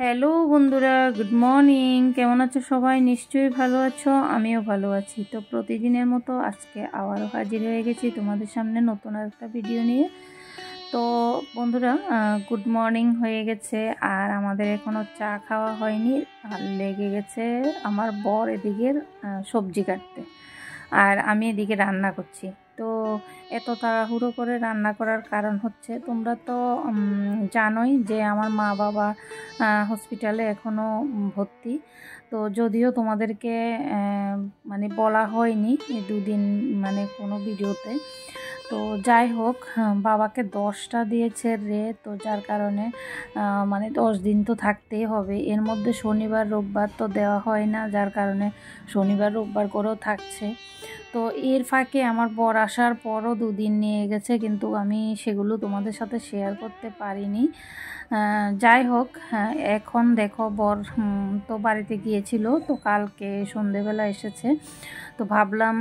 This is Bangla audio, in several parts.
হ্যালো বন্ধুরা, গুড মর্নিং। কেমন আছো সবাই? নিশ্চয়ই ভালো আছো, আমিও ভালো আছি। তো প্রতিদিনের মতো আজকে আবারও হাজির হয়ে গেছি তোমাদের সামনে নতুন একটা ভিডিও নিয়ে। তো বন্ধুরা, গুড মর্নিং হয়ে গেছে আর আমাদের এখনও চা খাওয়া হয়নি। আর লেগে গেছে আমার বর এদিকের সবজি কাটতে, আর আমি এদিকে রান্না করছি। তো এত তাড়াহুড়ো করে রান্না করার কারণ হচ্ছে, তোমরা তো জানোই যে আমার মা বাবা হসপিটালে এখনও ভর্তি। তো যদিও তোমাদেরকে মানে বলা হয়নি এই দুদিন, মানে কোনো ভিডিওতে। তো যাই হোক, বাবাকে 10টা দিয়েছে রে, তো যার কারণে মানে 10 দিন তো থাকতেই হবে। এর মধ্যে শনিবার রোববার তো দেওয়া হয় না, যার কারণে শনিবার রোববার করেও থাকছে। তো এর ফাঁকে আমার বর আসার পরও 2 দিন নিয়ে গেছে, কিন্তু আমি সেগুলো তোমাদের সাথে শেয়ার করতে পারিনি। যাই হোক, এখন দেখো বর তো বাড়িতে গিয়েছিল, তো কালকে সন্ধেবেলা এসেছে। তো ভাবলাম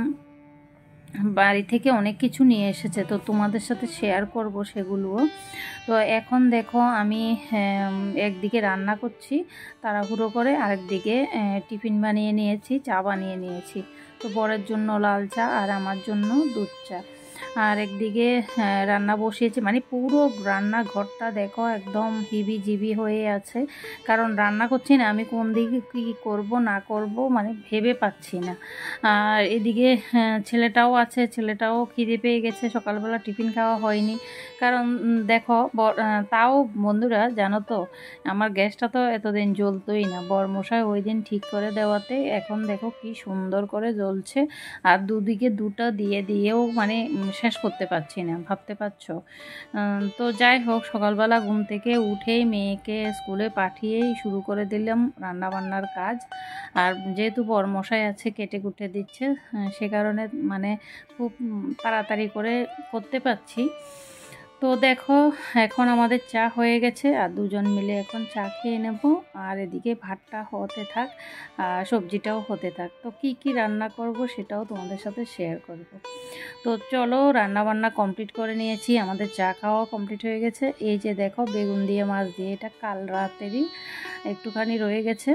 বাড়ি থেকে অনেক কিছু নিয়ে এসেছে, তো তোমাদের সাথে শেয়ার করব সেগুলোও। তো এখন দেখো আমি একদিকে রান্না করছি তাড়াহুড়ো করে, আরেকদিকে টিফিন বানিয়ে নিয়েছি, চা বানিয়ে নিয়েছি। তো বরের জন্য লাল চা আর আমার জন্য দুধ চা। আর একদিকে রান্না বসিয়েছি, মানে পুরো রান্নাঘরটা দেখো একদম হিবিজিবি হয়ে আছে। কারণ রান্না করছি না, আমি কোন দিকে কী করব না করব মানে ভেবে পাচ্ছি না। আর এদিকে ছেলেটাও আছে, ছেলেটাও খিদে পেয়ে গেছে, সকালবেলা টিফিন খাওয়া হয়নি। কারণ দেখো তাও বন্ধুরা জানো তো, আমার গ্যাসটা তো এতদিন জ্বলতোই না, বরমশাই ওই দিন ঠিক করে দেওয়াতে এখন দেখো কি সুন্দর করে জ্বলছে। আর দুদিকে দুটো দিয়েও মানে শেষ করতে পারছি না, ভাবতে পারছো। তো যাই হোক, সকালবেলা ঘুম থেকে উঠেই মেয়েকে স্কুলে পাঠিয়েই শুরু করে দিলাম রান্নাবান্নার কাজ। আর যেহেতু বরমশাই আছে কেটে কুটে দিচ্ছে, সে কারণে মানে খুব তাড়াতাড়ি করে করতে পারছি। তো দেখো এখন আমাদের চা হয়ে গেছে, আর দুজন মিলে এখন চা খেয়ে নেব। আর এদিকে ভাতটা হতে থাক আর সবজিটাও হতে থাক। তো কি কি রান্না করব সেটাও তোমাদের সাথে শেয়ার করব। তো চলো, রান্না বান্না কমপ্লিট করে নিয়েছি, আমাদের চা খাওয়া কমপ্লিট হয়ে গেছে। এই যে দেখো বেগুন দিয়ে মাছ দিয়ে, এটা কাল রাতেরই একটুখানি রয়ে গেছে।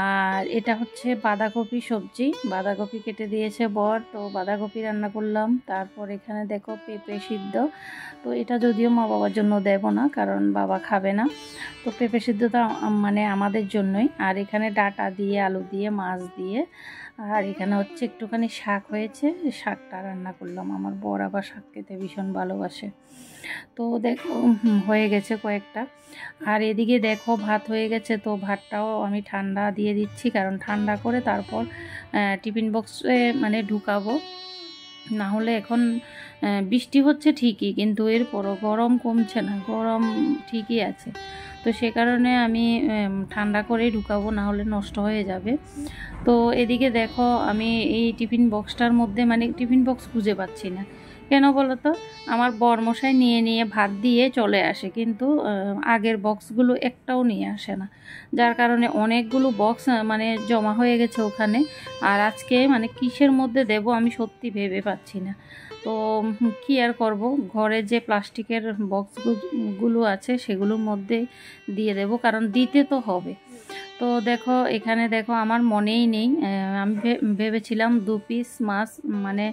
আর এটা হচ্ছে বাঁধাকপি সবজি, বাঁধাকপি কেটে দিয়েছে বর, তো বাঁধাকপি রান্না করলাম। তারপর এখানে দেখো পেঁপে সিদ্ধ, তো এটা যদিও মা বাবার জন্য দেব না, কারণ বাবা খাবে না। তো পেঁপে সিদ্ধটা মানে আমাদের জন্যই। আর এখানে ডাঁটা দিয়ে, আলু দিয়ে, মাছ দিয়ে, আর এখানে হচ্ছে একটুখানি শাক হয়েছে, শাকটা রান্না করলাম। আমার বর আবার শাক খেতে ভীষণ ভালোবাসে। তো দেখো হয়ে গেছে কয়েকটা। আর এদিকে দেখো ভাত হয়ে গেছে, তো ভাতটাও আমি ঠান্ডা দিয়ে দিচ্ছি, কারণ ঠান্ডা করে তারপর টিফিন বক্সে মানে ঢুকাবো। না হলে এখন বৃষ্টি হচ্ছে ঠিকই, কিন্তু এরপরও গরম কমছে না, গরম ঠিকই আছে। তো সে কারণে আমি ঠান্ডা করেই ঢুকাবো, না হলে নষ্ট হয়ে যাবে। তো এদিকে দেখো আমি এই টিফিন বক্সটার মধ্যে মানে টিফিন বক্স খুঁজে পাচ্ছি না। কেন বলো তো? আমার বরমশাই নিয়ে নিয়ে ভাত দিয়ে চলে আসে, কিন্তু আগের বক্সগুলো একটাও নিয়ে আসে না, যার কারণে অনেকগুলো বক্স মানে জমা হয়ে গেছে ওখানে। আর আজকে মানে কিসের মধ্যে দেব আমি সত্যি ভেবে পাচ্ছি না। তো কি আর করব, ঘরে যে প্লাস্টিকের বক্সগুলো আছে সেগুলোর মধ্যে দিয়ে দেব, কারণ দিতে তো হবে। তো দেখো এখানে দেখো আমার মনেই নেই, আমি ভেবেছিলাম 2 পিস মাছ মানে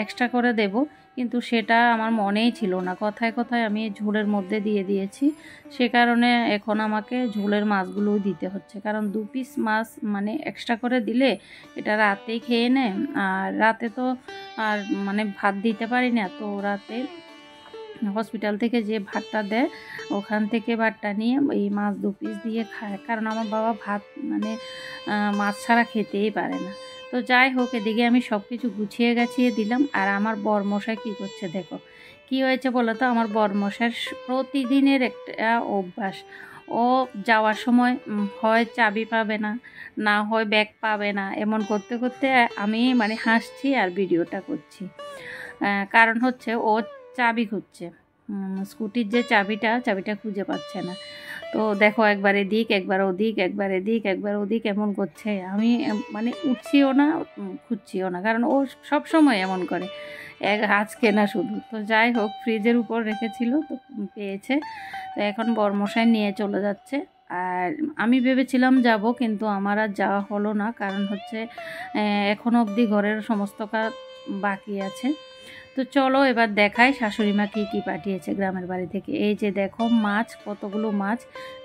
এক্সট্রা করে দেব, কিন্তু সেটা আমার মনেই ছিল না। কথায় কথায় আমি ঝোলের মধ্যে দিয়ে দিয়েছি, সে কারণে এখন আমাকে ঝোলের মাছগুলোও দিতে হচ্ছে, কারণ 2 পিস মাছ মানে এক্সট্রা করে দিলে এটা রাতেই খেয়ে নেয়। আর রাতে তো আর মানে ভাত দিতে পারি না, তো রাতে হসপিটাল থেকে যে ভাতটা দেয় ওখান থেকে ভাতটা নিয়ে এই মাছ 2 পিস দিয়ে খায়, কারণ আমার বাবা ভাত মানে মাছ ছাড়া খেতেই পারে না। তো যাই হোক, এদিকে আমি সব কিছু গুছিয়ে গাছিয়ে দিলাম। আর আমার বরমশাই কী করছে দেখো। কি হয়েছে বলো তো? আমার বরমশাইয়ের প্রতিদিনের একটা অভ্যাস, ও যাওয়ার সময় হয় চাবি পাবে না, না হয় ব্যাগ পাবে না, এমন করতে করতে আমি মানে হাসছি আর ভিডিওটা করছি। কারণ হচ্ছে ও চাবি খুঁজছে, স্কুটির যে চাবিটা খুঁজে পাচ্ছে না। তো দেখো একবার এদিক একবার ওদিক, একবার এদিক একবার ওদিক এমন করছে। আমি মানে উঠছিও না খুঁজছিও না, কারণ ও সব সময় এমন করে, আজকে না শুধু। তো যাই হোক, ফ্রিজের উপর রেখেছিল তো পেয়েছে, তো এখন বরমশাই নিয়ে চলে যাচ্ছে। আর আমি ভেবেছিলাম যাব, কিন্তু আমার আর যাওয়া হলো না, কারণ হচ্ছে এখনও অবধি ঘরের সমস্ত কাজ বাকি আছে। তো চলো এবার দেখাই শাশুড়ি মা কী কী পাঠিয়েছে গ্রামের বাড়ি থেকে। এই যে দেখো মাছ, কতগুলো মাছ,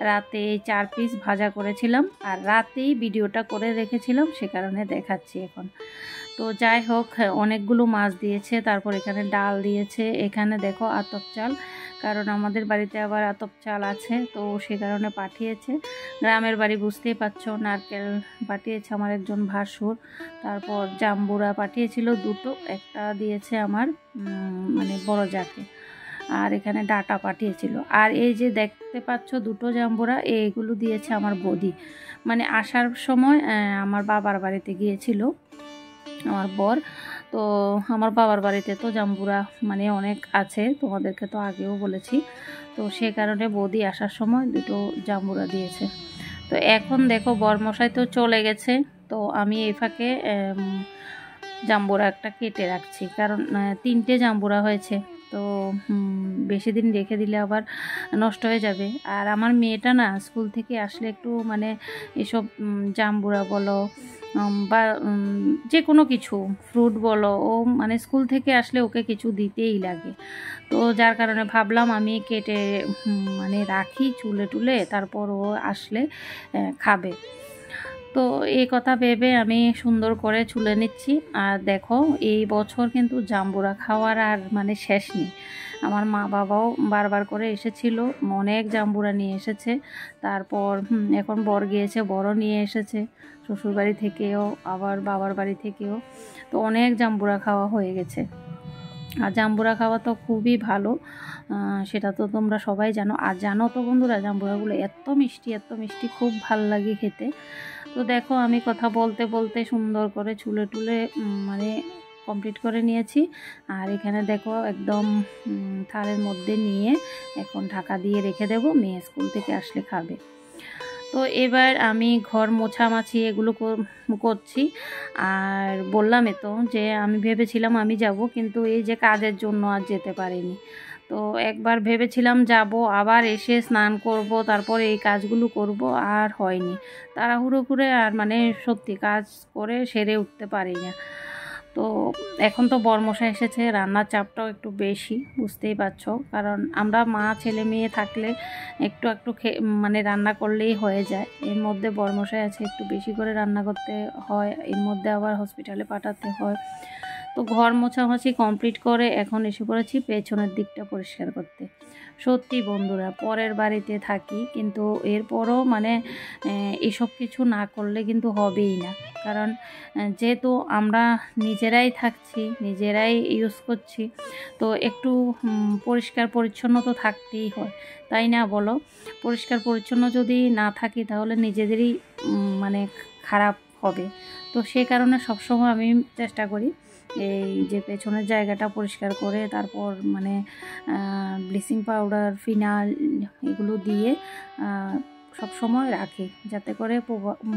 রাতে 4 পিস ভাজা করেছিলাম আর রাতেই ভিডিওটা করে রেখেছিলাম, সে কারণে দেখাচ্ছি এখন। তো যাই হোক, অনেকগুলো মাছ দিয়েছে। তারপর এখানে ডাল দিয়েছে, এখানে দেখো আতপ চাল, কারণ আমাদের বাড়িতে আবার আতপ চাল আছে, তো সে কারণে পাঠিয়েছে। গ্রামের বাড়ি বুঝতেই পারছো, নারকেল পাঠিয়েছে আমার একজন ভাসুর। তারপর জাম্বুরা পাঠিয়েছিল 2টো, একটা দিয়েছে আমার মানে বড় যাকে, আর এখানে ডাটা পাঠিয়েছিল। আর এই যে দেখতে পাচ্ছ 2টো জাম্বুরা, এইগুলো দিয়েছে আমার বৌদি, মানে আসার সময় আমার বাবার বাড়িতে গিয়েছিল আমার বর। তো আমার বাবার বাড়িতে তো জাম্বুরা মানে অনেক আছে, তোমাদেরকে তো আগেও বলেছি। তো সে কারণে বৌদি আসার সময় 2টো জাম্বুরা দিয়েছে। তো এখন দেখো বরমশাই তো চলে গেছে, তো আমি এই ফাঁকে জাম্বুরা একটা কেটে রাখছি, কারণ 3টে জাম্বুরা হয়েছে, তো বেশি দিন রেখে দিলে আবার নষ্ট হয়ে যাবে। আর আমার মেয়েটা না স্কুল থেকে আসলে একটু মানে এসব জাম্বুরা বলো বা যে কোনো কিছু ফ্রুট বলো, ও মানে স্কুল থেকে আসলে ওকে কিছু দিতেই লাগে। তো যার কারণে ভাবলাম আমি কেটে মানে রাখি চুলে টুলে, তারপর ও আসলে খাবে। তো এই কথা ভেবে আমি সুন্দর করে চুলে নিচ্ছি। আর দেখো এই বছর কিন্তু জাম্বুরা খাওয়ার আর মানে শেষ নেই। আমার মা বাবাও বারবার করে এসেছিল, অনেক জাম্বুরা নিয়ে এসেছে। তারপর এখন বর গিয়েছে, বড় নিয়ে এসেছে শ্বশুরবাড়ি থেকেও, আবার বাবার বাড়ি থেকেও। তো অনেক জাম্বুরা খাওয়া হয়ে গেছে। আর জাম্বুরা খাওয়া তো খুবই ভালো, সেটা তো তোমরা সবাই জানো। আর জানো তো বন্ধুরা, জাম্বুরাগুলো এত মিষ্টি, এত মিষ্টি, খুব ভাল লাগে খেতে। তো দেখো আমি কথা বলতে বলতে সুন্দর করে চুলে টুলে মানে কমপ্লিট করে নিয়েছি। আর এখানে দেখো একদম থালের মধ্যে নিয়ে এখন ঢাকা দিয়ে রেখে দেবো, মেয়ে স্কুল থেকে আসলে খাবে। তো এবার আমি ঘর মোছামাছি এগুলো করছি। আর বললামই তো যে আমি ভেবেছিলাম আমি যাব, কিন্তু এই যে কাজের জন্য আর যেতে পারিনি। তো একবার ভেবেছিলাম যাব, আবার এসে স্নান করব, তারপরে এই কাজগুলো করব, আর হয়নি। তাড়াহুড়ো করে আর মানে সত্যি কাজ করে সেরে উঠতে পারি না। তো এখন তো বরমশাই এসেছে, রান্নার চাপটাও একটু বেশি, বুঝতেই পারছো, কারণ আমরা মা ছেলে মেয়ে থাকলে একটু একটু মানে রান্না করলেই হয়ে যায়। এর মধ্যে বরমশাই আছে, একটু বেশি করে রান্না করতে হয়, এর মধ্যে আবার হসপিটালে পাঠাতে হয়। তো ঘর মোছামাছি কমপ্লিট করে এখন এসে পড়েছি পেছনের দিকটা পরিষ্কার করতে। সত্যি বন্ধুরা, পরের বাড়িতে থাকি, কিন্তু এরপরও মানে এসব কিছু না করলে কিন্তু হবেই না। কারণ যেহেতু আমরা নিজেরাই থাকছি, নিজেরাই ইউজ করছি, তো একটু পরিষ্কার পরিচ্ছন্ন তো থাকতেই হয়, তাই না বলো? পরিষ্কার পরিচ্ছন্ন যদি না থাকি তাহলে নিজেদেরই মানে খারাপ হবে। তো সেই কারণে সবসময় আমি চেষ্টা করি এই যে পেছনের জায়গাটা পরিষ্কার করে, তারপর মানে ব্লিচিং পাউডার, ফিনাইল এগুলো দিয়ে সব সময় রাখি, যাতে করে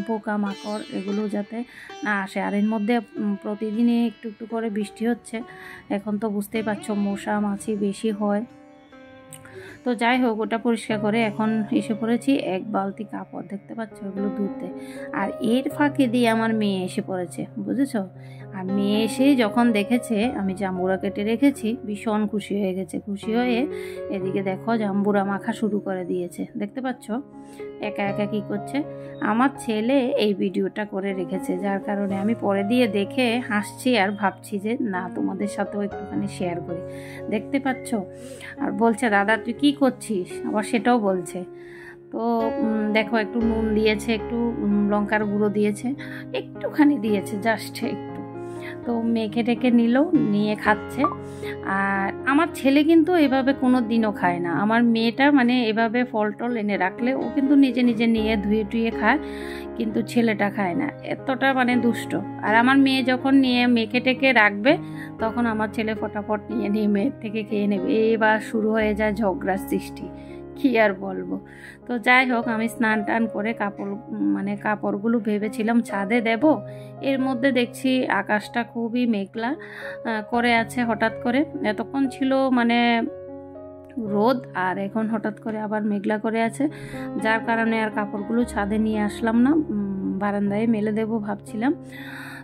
পোকা মাকড় এগুলো যাতে না আসে। আর এর মধ্যে প্রতিদিনই একটু একটু করে বৃষ্টি হচ্ছে, এখন তো বুঝতেই পারছো মশা মাছি বেশি হয়। তো যাই হোক, ওটা পরিষ্কার করে এখন এসে পড়েছি 1 বালতি কাপড়, দেখতে পাচ্ছ ওগুলো ধুতে। আর এর ফাঁকে দিয়ে আমার মেয়ে এসে পড়েছে, বুঝেছো? আর মেয়ে এসে যখন দেখেছে আমি জাম্বুরা কেটে রেখেছি, ভীষণ খুশি হয়ে গেছে। খুশি হয়ে এদিকে দেখো জাম্বুরা মাখা শুরু করে দিয়েছে, দেখতে পাচ্ছ একা একা কী করছে। আমার ছেলে এই ভিডিওটা করে রেখেছে, যার কারণে আমি পরে দিয়ে দেখে হাসছি আর ভাবছি যে না, তোমাদের সাথেও একটুখানি শেয়ার করি। দেখতে পাচ্ছ? আর বলছে দাদা তুই কী করছিস, আবার সেটাও বলছে। তো দেখো একটু নুন দিয়েছে, একটু লঙ্কার গুঁড়ো দিয়েছে, একটুখানি দিয়েছে, জাস্ট একটু। তো মেখে টেকে নিল, নিয়ে খাচ্ছে। আর আমার ছেলে কিন্তু এভাবে কোনো দিনও খায় না। আমার মেয়েটা মানে এভাবে ফল টল এনে রাখলে ও কিন্তু নিজে নিজে নিয়ে ধুয়ে টুয়ে খায়, কিন্তু ছেলেটা খায় না, এতটা মানে দুষ্ট। আর আমার মেয়ে যখন নিয়ে মেখে টেকে রাখবে, তখন আমার ছেলে ফটাফট নিয়ে নিয়ে মেয়ের থেকে খেয়ে নেবে। এবার শুরু হয়ে যায় ঝগড়ার সৃষ্টি, কী আর বলবো। তো যাই হোক, আমি স্নান টান করে কাপড়গুলো ভেবেছিলাম ছাদে দেব, এর মধ্যে দেখছি আকাশটা খুবই মেঘলা করে আছে। হঠাৎ করে এতক্ষণ ছিল মানে রোদ, আর এখন হঠাৎ করে আবার মেঘলা করে আছে, যার কারণে আর কাপড়গুলো ছাদে নিয়ে আসলাম না, বারান্দায় মেলে দেবো ভাবছিলাম।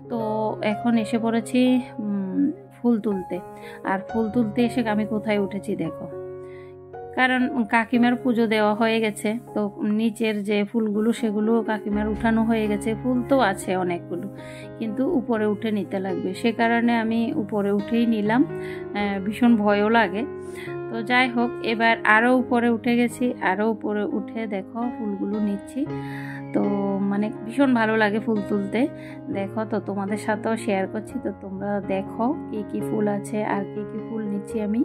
তো এখন এসে পড়েছি ফুল তুলতে। আর ফুল তুলতে এসে আমি কোথায় উঠেছি দেখো, কারণ কাকিমার পুজো দেওয়া হয়ে গেছে, তো নিচের যে ফুলগুলো সেগুলো কাকিমার উঠানো হয়ে গেছে। ফুল তো আছে অনেকগুলো, কিন্তু উপরে উঠে নিতে লাগবে, সে কারণে আমি উপরে উঠেই নিলাম। ভীষণ ভয়ও লাগে। তো যাই হোক, এবার আরও উপরে উঠে গেছি, আরও উপরে উঠে দেখো ফুলগুলো নিচ্ছি। তো মানে ভীষণ ভালো লাগে ফুল তুলতে। দেখো, তো তোমাদের সাথেও শেয়ার করছি, তো তোমরা দেখো কি কি ফুল আছে আর কি কি ফুল নিচ্ছি আমি।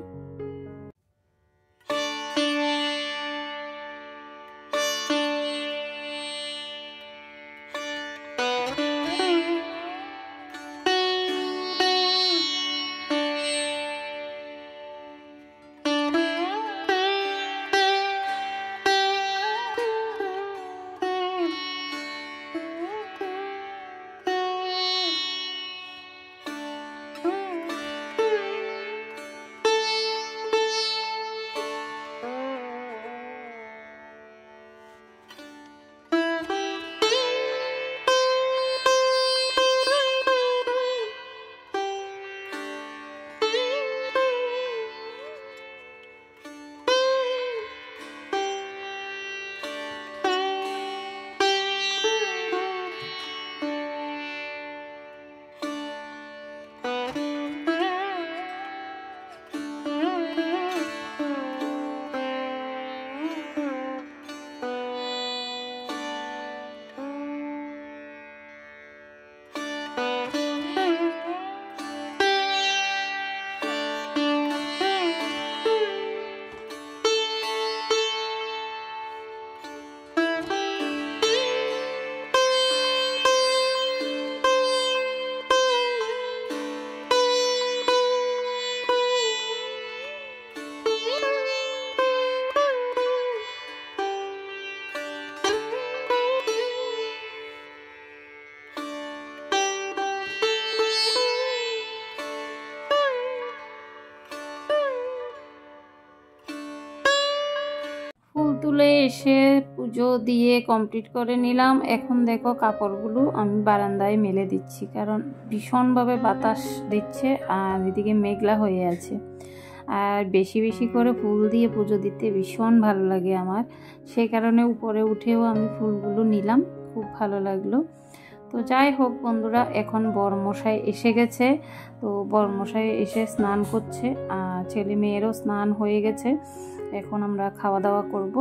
ফুল তুলে এসে পুজো দিয়ে কমপ্লিট করে নিলাম। এখন দেখো কাপড়গুলো আমি বারান্দায় মেলে দিচ্ছি, কারণ ভীষণভাবে বাতাস দিচ্ছে আর এদিকে মেঘলা হয়ে আছে। আর বেশি বেশি করে ফুল দিয়ে পুজো দিতে ভীষণ ভালো লাগে আমার, সেই কারণে উপরে উঠেও আমি ফুলগুলো নিলাম, খুব ভালো লাগলো। তো যাই হোক বন্ধুরা, এখন বরমশাই এসে গেছে। তো বরমশাই এসে স্নান করছে, আর ছেলে মেয়েরও স্নান হয়ে গেছে। এখন আমরা খাওয়া দাওয়া করব।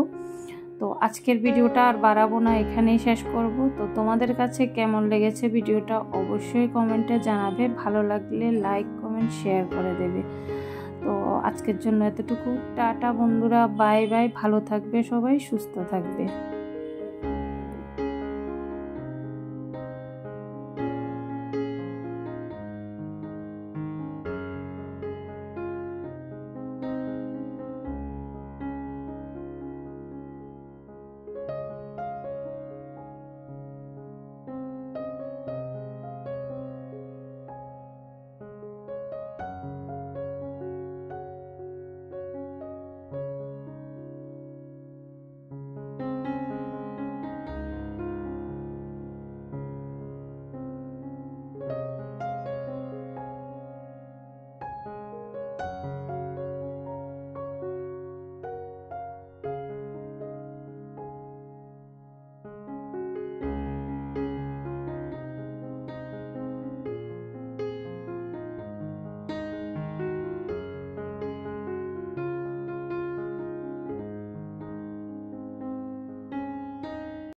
তো আজকের ভিডিওটা আর বাড়াবো না, এখানেই শেষ করব। তো তোমাদের কাছে কেমন লেগেছে ভিডিওটা অবশ্যই কমেন্টে জানাবে, ভালো লাগলে লাইক কমেন্ট শেয়ার করে দেবে। তো আজকের জন্য এতটুকু, টাটা বন্ধুরা, বাই বাই, ভালো থাকবে সবাই, সুস্থ থাকবে।